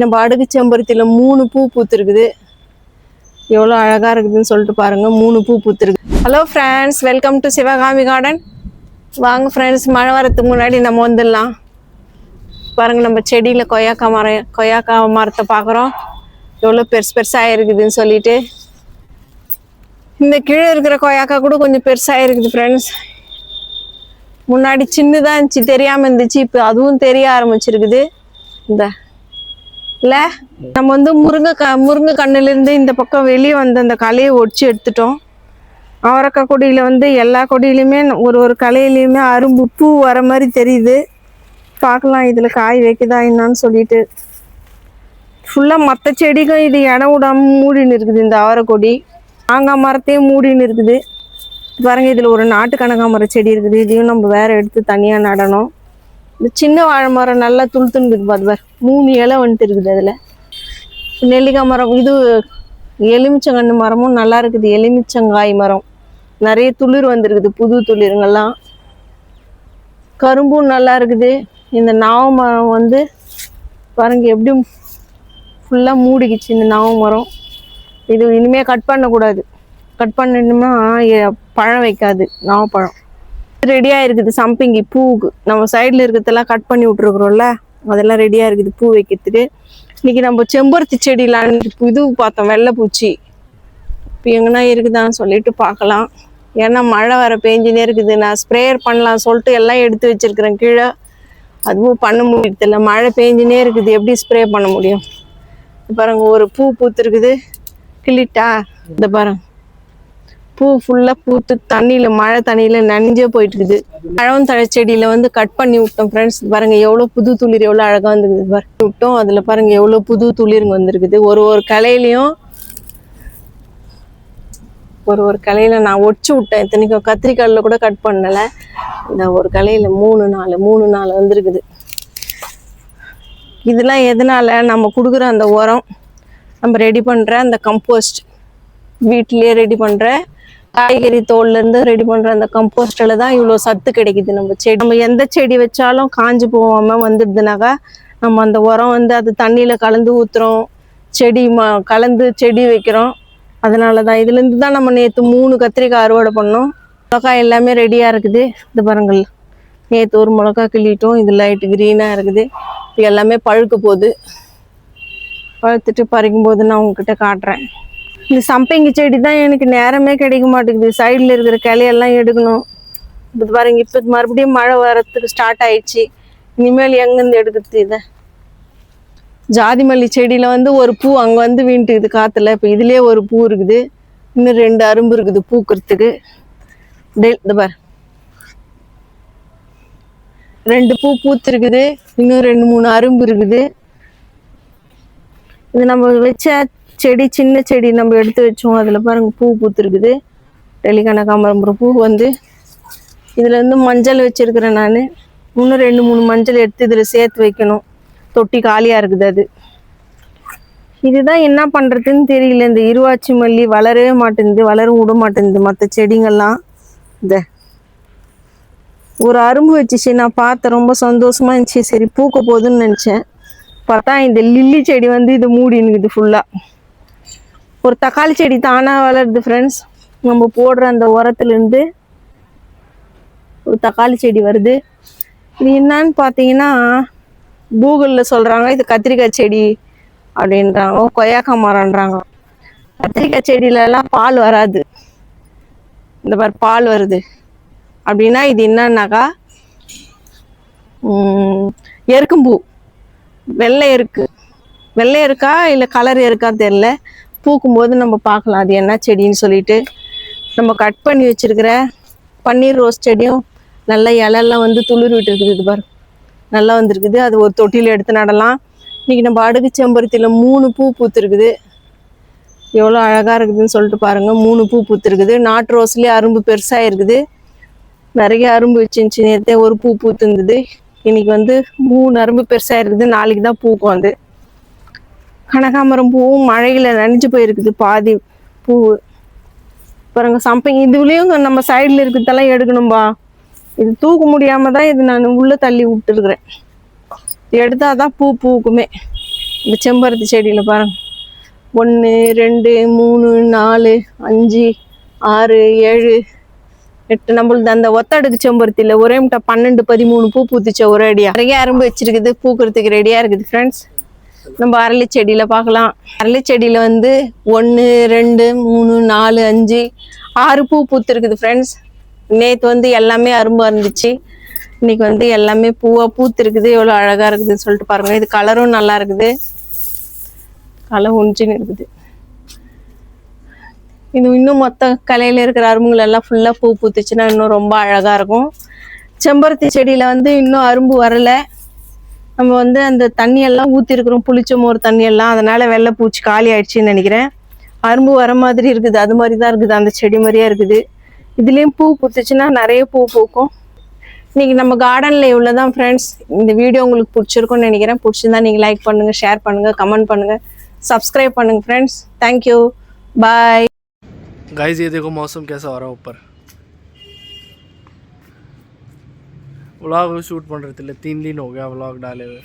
நம்ம அடுக்கு செம்பருத்தியில 3 பூ பூத்துருக்குது. எவ்வளோ அழகா இருக்குதுன்னு சொல்லிட்டு பாருங்க. 3 பூ பூத்துருக்கு. Hello friends, welcome to Sivakami garden. வாங்க ஃப்ரெண்ட்ஸ், மழை வரத்துக்கு முன்னாடி நம்ம வந்துடலாம். பாருங்க, நம்ம செடியில கொய்யாக்கா மரத்தை பார்க்குறோம். எவ்வளோ பெருசாக இருக்குதுன்னு சொல்லிட்டு. இந்த கீழே இருக்கிற கொய்யாக்கா கூட கொஞ்சம் பெருசாக இருக்குது ஃப்ரெண்ட்ஸ். முன்னாடி சின்னதாக இருந்துச்சு, தெரியாமல் இருந்துச்சு. இப்போ அதுவும் தெரிய ஆரம்பிச்சிருக்குது. இந்த இல்லை, நம்ம வந்து முருங்கை கண்ணுலேருந்து இந்த பக்கம் வெளியே வந்து அந்த களையை ஒடிச்சு எடுத்துட்டோம். அவரைக்காய் கொடியில் வந்து எல்லா கொடியிலையுமே ஒரு களையிலையுமே அரும்பு பூ வர மாதிரி தெரியுது. பார்க்கலாம் இதில் காய் வைக்குதா என்னான்னு சொல்லிட்டு. ஃபுல்லாக மற்ற செடிக்கும் இது இடம் விடாமல் மூடின்னு இருக்குது. இந்த அவரைக்கொடி மாங்காய் மரத்தையும் மூடின்னு இருக்குது. பாருங்க, இதில் ஒரு நாட்டு கனகாமரம் செடி இருக்குது. இதையும் நம்ம வேற எடுத்து தனியாக நடணும். இந்த சின்ன வாழை மரம் நல்லா துளுத்துன்னு பார்த்துப்பார். 3 இலை வந்துட்டு இருக்குது. அதில் நெல்லிக்காய் மரம், இது எலுமிச்சங்கன்று மரமும் நல்லா இருக்குது. எலுமிச்சங்காய் மரம் நிறைய துளிர் வந்துருக்குது, புது துளிருங்கெல்லாம். கரும்பும் நல்லா இருக்குது. இந்த நாவ மரம் வந்து பாருங்க எப்படி ஃபுல்லாக மூடிக்குச்சு. இந்த நாவ மரம் இது இனிமேல் கட் பண்ணக்கூடாது. கட் பண்ணணும்னா பழம் வைக்காது. நாவப்பழம் ரெடியாக இருக்குது. சம்பங்கி பூவுக்கு நம்ம சைடில் இருக்கிறதெல்லாம் கட் பண்ணி விட்ருக்குறோம்ல, அதெல்லாம் ரெடியாக இருக்குது பூ வைக்கிறதுக்கு. இன்றைக்கி நம்ம செம்பருத்தி செடியெலாம் இது பார்த்தோம், வெள்ளைப்பூச்சி. இப்போ எங்கன்னா இருக்குதான்னு சொல்லிட்டு பார்க்கலாம். ஏன்னா மழை வர பெஞ்சினே இருக்குது. நான் ஸ்ப்ரேயர் பண்ணலாம் சொல்லிட்டு எல்லாம் எடுத்து வச்சுருக்கிறேன் கீழே. அதுவும் பண்ண முடியறதில்ல, மழை பெஞ்சினே இருக்குது. எப்படி ஸ்ப்ரே பண்ண முடியும்? பாருங்க, ஒரு பூ பூத்துருக்குது. கிள்ளிட்டா இந்த பாருங்க, பூ ஃபுல்லாக பூத்து தண்ணியில், மழை தண்ணியில் நனைஞ்சே போயிட்டு இருக்குது. பழம் தழை செடியில் வந்து கட் பண்ணி விட்டோம் ஃப்ரெண்ட்ஸ். பாருங்க எவ்வளோ புது துளிர், எவ்வளோ அழகாக வந்துருக்குது. பாருங்க விட்டோம், அதில் பாருங்க எவ்வளோ புது துளிருங்க வந்துருக்குது. ஒரு கிளையிலையும் ஒரு கிளையில நான் ஒடிச்சு விட்டேன். இத்தனைக்கும் கத்திரிக்காயில் கூட கட் பண்ணலை. இந்த ஒரு கிளையில 3 4 வந்துருக்குது. இதெல்லாம் எதனால நம்ம கொடுக்குற அந்த உரம், நம்ம ரெடி பண்ணுற அந்த கம்போஸ்ட், வீட்டிலேயே ரெடி பண்ணுற காய்கறி தோல்லேருந்து ரெடி பண்ணுற அந்த கம்போஸ்டில் தான் இவ்வளோ சத்து கிடைக்குது. நம்ம செடி, நம்ம எந்த செடி வச்சாலும் காஞ்சி போகாமல் வந்துடுதுனாக்கா நம்ம அந்த உரம் வந்து அது தண்ணியில் கலந்து ஊற்றுறோம், செடி கலந்து செடி வைக்கிறோம். அதனால தான் இதுலேருந்து தான் நம்ம நேற்று 3 கத்திரிக்காய் அறுவடை பண்ணோம். மிளகாய் எல்லாமே ரெடியாக இருக்குது. இந்த பாருங்கள், நேற்று ஒரு மிளகா கிள்ளிட்டோம். இது லைட்டு க்ரீனாக இருக்குது. இது எல்லாமே பழுக்க போகுது. பழுத்துட்டு பறிக்கும் போது நான் உங்ககிட்ட காட்டுறேன். இந்த சம்பங்கி செடி தான் எனக்கு நேரமே கிடைக்க மாட்டேங்குது. சைடில் இருக்கிற கிளையெல்லாம் எடுக்கணும். இப்போ பாருங்க, இப்போ மறுபடியும் மழை வரத்துக்கு ஸ்டார்ட் ஆயிடுச்சு. இனிமேல் எங்கேருந்து எடுக்கிறது? இதை ஜாதி மல்லி செடியில் வந்து ஒரு பூ அங்கே வந்து வீண்டுக்குது காற்றுல. இப்போ இதுலேயே ஒரு பூ இருக்குது. இன்னும் 2 அரும்பு இருக்குது பூக்கிறதுக்கு. இந்த பார் 2 பூ பூத்துருக்குது. இன்னும் 2 3 அரும்பு இருக்குது. இது நம்ம வச்ச செடி, சின்ன செடி நம்ம எடுத்து வச்சோம். அதில் பாருங்க பூ பூத்துருக்குது. டெல்லி கனகாமரம் பூ வந்து இதுலேருந்து மஞ்சள் வச்சுருக்கிறேன் நான். இன்னும் 2 3 மஞ்சள் எடுத்து இதில் சேர்த்து வைக்கணும். தொட்டி காலியாக இருக்குது. அது இதுதான் என்ன பண்ணுறதுன்னு தெரியல. இந்த இருவாச்சி மல்லி வளரவே மாட்டேங்குது, வளரும் விட மாட்டேங்குது. மற்ற செடிங்கள்லாம் இந்த ஒரு அரும்பு வச்சுச்சு, நான் பார்த்தேன், ரொம்ப சந்தோஷமா இருந்துச்சு. சரி பூக்க போகுதுன்னு நினச்சேன். பார்த்தா இந்த லில்லி செடி வந்து இது மூடினுக்குது ஃபுல்லாக. ஒரு தக்காளி செடி தானாக வளருது ஃப்ரெண்ட்ஸ். நம்ம போடுற அந்த உரத்துலேருந்து ஒரு தக்காளி செடி வருது. இது என்னன்னு பார்த்தீங்கன்னா, கூகுளில் சொல்கிறாங்க இது கத்திரிக்காய் செடி அப்படின்றாங்க, கொய்யாக்காய் மரம்ன்றாங்க. கத்திரிக்காய் செடியிலலாம் பால் வராது. இந்த மாதிரி பால் வருது அப்படின்னா இது என்னன்னாக்கா எருக்கும்பூ. வெள்ளை இருக்கா இல்லை கலர் இருக்கா தெரியல. பூக்கும்போது நம்ம பார்க்கலாம் அது என்ன செடின்னு சொல்லிட்டு. நம்ம கட் பண்ணி வச்சிருக்கிற பன்னீர் ரோஸ் செடியும் நல்ல இலெல்லாம் வந்து துளிர் விட்டு இருக்குது. இது பாரு நல்லா வந்துருக்குது. அது ஒரு தொட்டியில் எடுத்து நடலாம். இன்றைக்கி நம்ம அடுக்கு செம்பருத்தியில் 3 பூ பூத்துருக்குது. எவ்வளோ அழகாக இருக்குதுன்னு சொல்லிட்டு பாருங்கள். 3 பூ பூத்துருக்குது. நாட்டு ரோஸ்லேயே அரும்பு பெருசாக இருக்குது. நிறைய அரும்பு வச்சுருந்துச்சு. நேற்றே ஒரு பூ பூத்துருந்தது. இன்றைக்கி வந்து 3 அரும்பு பெருசாக இருக்குது. நாளைக்கு தான் பூக்கும். வந்து கனகாமரம் பூவும் மழையில் நனைஞ்சு போயிருக்குது பாதி பூ. பாருங்க சம்பங்கி, இதுலேயும் நம்ம சைடில் இருக்கிறதெல்லாம் எடுக்கணும்பா. இது தூக்க முடியாமல் தான் இது நான் உள்ளே தள்ளி விட்டுருக்குறேன். எடுத்தால் தான் பூ பூக்குமே. இந்த செம்பருத்தி செடியில் பாருங்க 1 2 3 4 5 6 7 8 நம்மளுது அந்த ஒத்தடுக்கு செம்பருத்தியில் ஒரே முட்டை 12 13 பூ பூத்துச்ச ஒரே அடியா நிறைய அரும்பு வச்சிருக்குது பூக்கிறதுக்கு ரெடியாக இருக்குது ஃப்ரெண்ட்ஸ். நம்ம அரளி செடியில் பார்க்கலாம். அரளி செடியில் வந்து 1 2 3 4 5 6 பூ பூத்துருக்குது ஃப்ரெண்ட்ஸ். நேற்று வந்து எல்லாமே அரும்பாக இருந்துச்சு, இன்னைக்கு வந்து எல்லாமே பூவாக பூத்துருக்குது. எவ்வளோ அழகாக இருக்குதுன்னு சொல்லிட்டு பாருங்கள். இது கலரும் நல்லா இருக்குது, கலர் ஒன்றின்னு இருக்குது. இது இன்னும் மொத்த கலையில் இருக்கிற அரும்புகள் எல்லாம் ஃபுல்லாக பூ பூத்துச்சுன்னா இன்னும் ரொம்ப அழகாக இருக்கும். செம்பருத்தி செடியில் வந்து இன்னும் அரும்பு வரலை. நம்ம வந்து அந்த தண்ணியெல்லாம் ஊற்றிருக்கிறோம், புளிச்ச மோர் தண்ணியெல்லாம், அதனால் வெள்ளை பூச்சி காலி ஆயிடுச்சுன்னு நினைக்கிறேன். அரும்பு வர மாதிரி இருக்குது, அது மாதிரி தான் இருக்குது, அந்த செடி மாதிரியே இருக்குது. இதுலேயும் பூ பூத்துச்சுன்னா நிறைய பூ பூக்கும். இன்றைக்கி நம்ம கார்டனில் இவ்வளோ தான் ஃப்ரெண்ட்ஸ். இந்த வீடியோ உங்களுக்கு பிடிச்சிருக்கும்னு நினைக்கிறேன். பிடிச்சிருந்தா நீங்கள் லைக் பண்ணுங்கள், ஷேர் பண்ணுங்கள், கமெண்ட் பண்ணுங்கள், சப்ஸ்क्राइब பண்ணுங்கள் friends. Thank you, bye guys. ये देखो मौसम कैसा हो रहा है ऊपर. व्लॉग शूट पड़ रहे थे, 3 दिन हो गया व्लॉग डाले हुए.